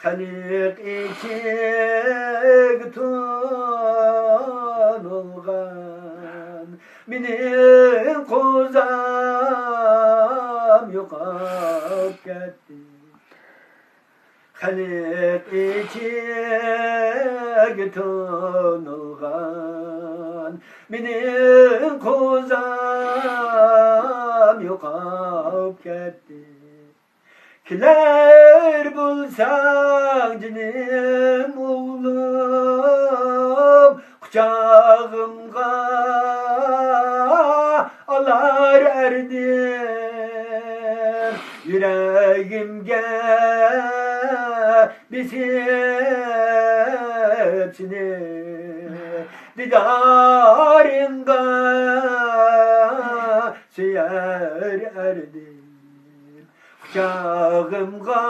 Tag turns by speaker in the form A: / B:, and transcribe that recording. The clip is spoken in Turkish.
A: Halik içik tunulgan Minin kozam yokap gitti. Halik içik tunulgan Minin kozam yokap gitti. Kiler bulsan cinim oğlum kucağımga alar erdim yüreğimge bisipsini didarınga süyer erdim kucağımga